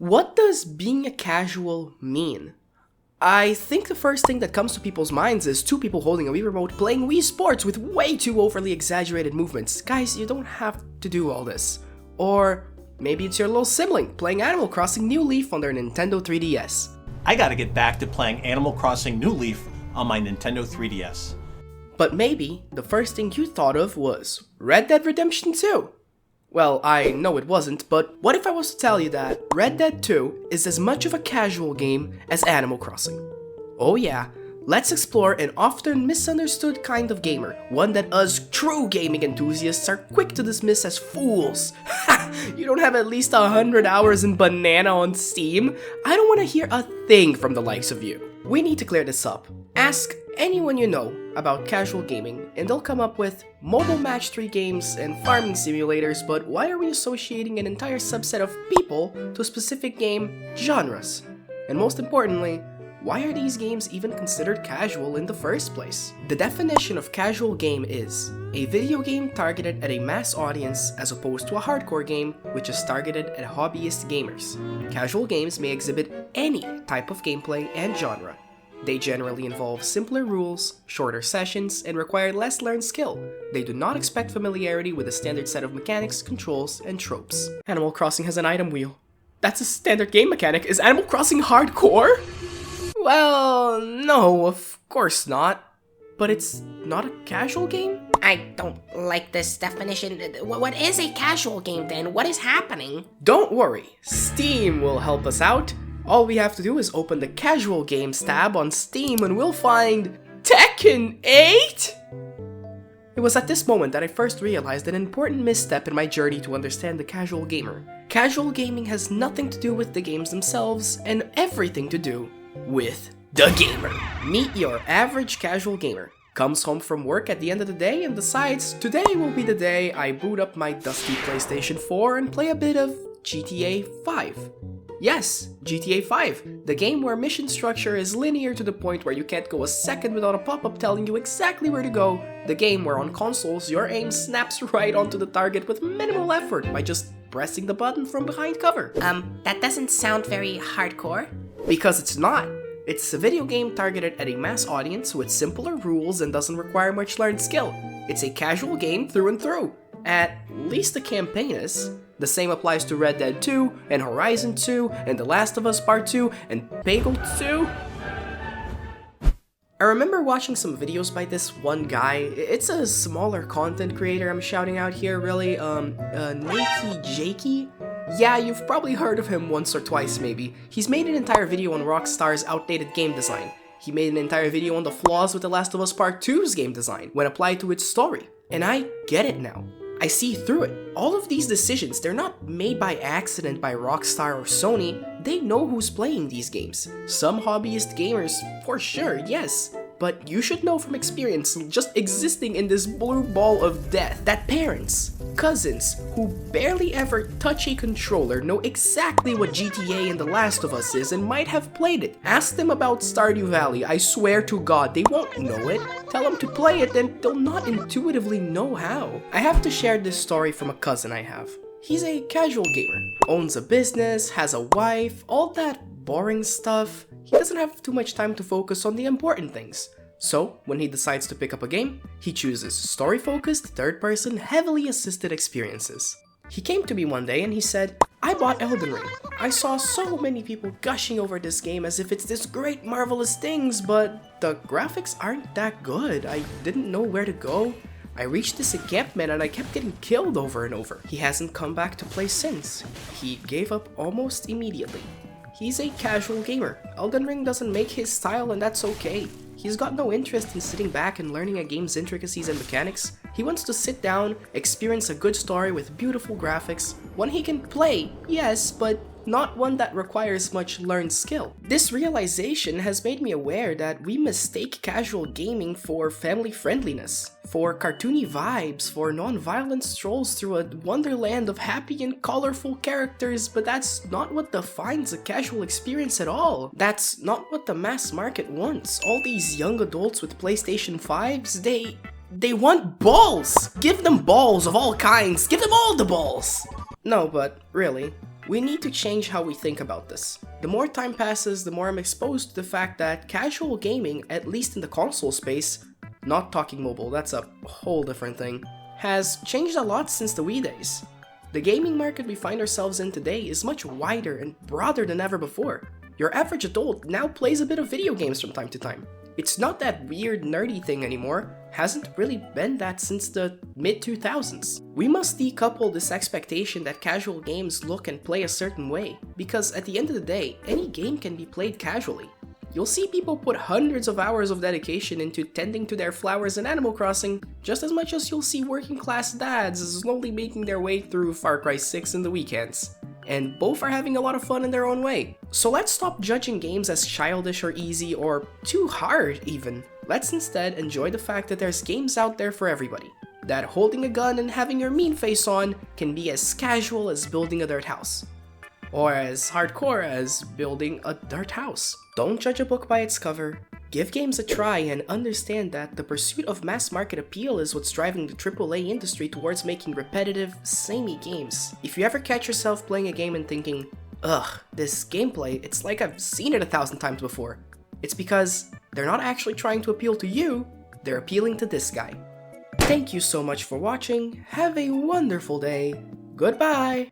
What does being a casual mean? I think the first thing that comes to people's minds is two people holding a Wii remote playing Wii Sports with way too overly exaggerated movements. Guys, you don't have to do all this. Or maybe it's your little sibling playing Animal Crossing New Leaf on their Nintendo 3DS. I gotta get back to playing Animal Crossing New Leaf on my Nintendo 3DS. But maybe the first thing you thought of was Red Dead Redemption 2. Well, I know it wasn't, but what if I was to tell you that Red Dead 2 is as much of a casual game as Animal Crossing? Oh yeah, let's explore an often misunderstood kind of gamer, one that us true gaming enthusiasts are quick to dismiss as fools. Ha! You don't have at least 100 hours in Banana on Steam? I don't want to hear a thing from the likes of you. We need to clear this up. Ask anyone you know about casual gaming, and they'll come up with mobile match 3 games and farming simulators, but why are we associating an entire subset of people to specific game genres? And most importantly, why are these games even considered casual in the first place? The definition of casual game is a video game targeted at a mass audience as opposed to a hardcore game which is targeted at hobbyist gamers. Casual games may exhibit any type of gameplay and genre. They generally involve simpler rules, shorter sessions, and require less learned skill. They do not expect familiarity with a standard set of mechanics, controls, and tropes. Animal Crossing has an item wheel. That's a standard game mechanic. Is Animal Crossing hardcore? Well, no, of course not. But it's not a casual game? I don't like this definition. What is a casual game then? What is happening? Don't worry, Steam will help us out. All we have to do is open the Casual Games tab on Steam and we'll find Tekken 8? It was at this moment that I first realized an important misstep in my journey to understand the casual gamer. Casual gaming has nothing to do with the games themselves and everything to do with the gamer. Meet your average casual gamer. Comes home from work at the end of the day and decides today will be the day I boot up my dusty PlayStation 4 and play a bit of GTA 5. Yes, GTA 5, the game where mission structure is linear to the point where you can't go a second without a pop-up telling you exactly where to go, the game where on consoles your aim snaps right onto the target with minimal effort by just pressing the button from behind cover. That doesn't sound very hardcore. Because it's not. It's a video game targeted at a mass audience with simpler rules and doesn't require much learned skill. It's a casual game through and through. At least the campaign is. The same applies to Red Dead 2, and Horizon 2, and The Last of Us Part 2, and Peggle 2. I remember watching some videos by this one guy. It's a smaller content creator I'm shouting out here, really. Nakey Jakey? Yeah, you've probably heard of him once or twice maybe. He's made an entire video on Rockstar's outdated game design. He made an entire video on the flaws with The Last of Us Part 2's game design when applied to its story. And I get it now. I see through it. All of these decisions, they're not made by accident by Rockstar or Sony. They know who's playing these games. Some hobbyist gamers, for sure, yes. But you should know from experience, just existing in this blue ball of death, that parents, cousins, who barely ever touch a controller know exactly what GTA and The Last of Us is and might have played it. Ask them about Stardew Valley, I swear to God, they won't know it. Tell them to play it and they'll not intuitively know how. I have to share this story from a cousin I have. He's a casual gamer, owns a business, has a wife, all that boring stuff. He doesn't have too much time to focus on the important things. So, when he decides to pick up a game, he chooses story-focused, third-person, heavily assisted experiences. He came to me one day and he said, I bought Elden Ring. I saw so many people gushing over this game as if it's this great marvelous things, but the graphics aren't that good. I didn't know where to go. I reached this encampment and I kept getting killed over and over. He hasn't come back to play since. He gave up almost immediately. He's a casual gamer. Elden Ring doesn't make his style and that's okay. He's got no interest in sitting back and learning a game's intricacies and mechanics. He wants to sit down, experience a good story with beautiful graphics, one he can play, yes, but not one that requires much learned skill. This realization has made me aware that we mistake casual gaming for family friendliness, for cartoony vibes, for non-violent strolls through a wonderland of happy and colorful characters, but that's not what defines a casual experience at all. That's not what the mass market wants. All these young adults with PlayStation 5s, they want balls! Give them balls of all kinds! Give them all the balls! No, but really, We need to change how we think about this. The more time passes, the more I'm exposed to the fact that casual gaming, at least in the console space, not talking mobile, that's a whole different thing, has changed a lot since the Wii days. The gaming market we find ourselves in today is much wider and broader than ever before. Your average adult now plays a bit of video games from time to time. It's not that weird nerdy thing anymore, hasn't really been that since the mid-2000s. We must decouple this expectation that casual games look and play a certain way, because at the end of the day, any game can be played casually. You'll see people put hundreds of hours of dedication into tending to their flowers in Animal Crossing, just as much as you'll see working class dads slowly making their way through Far Cry 6 in the weekends. And both are having a lot of fun in their own way. So let's stop judging games as childish or easy or too hard even. Let's instead enjoy the fact that there's games out there for everybody. That holding a gun and having your mean face on can be as casual as building a dirt house. Or as hardcore as building a dirt house. Don't judge a book by its cover. Give games a try and understand that the pursuit of mass market appeal is what's driving the AAA industry towards making repetitive, samey games. If you ever catch yourself playing a game and thinking, ugh, this gameplay, it's like I've seen it 1,000 times before, it's because they're not actually trying to appeal to you, they're appealing to this guy. Thank you so much for watching, have a wonderful day, goodbye!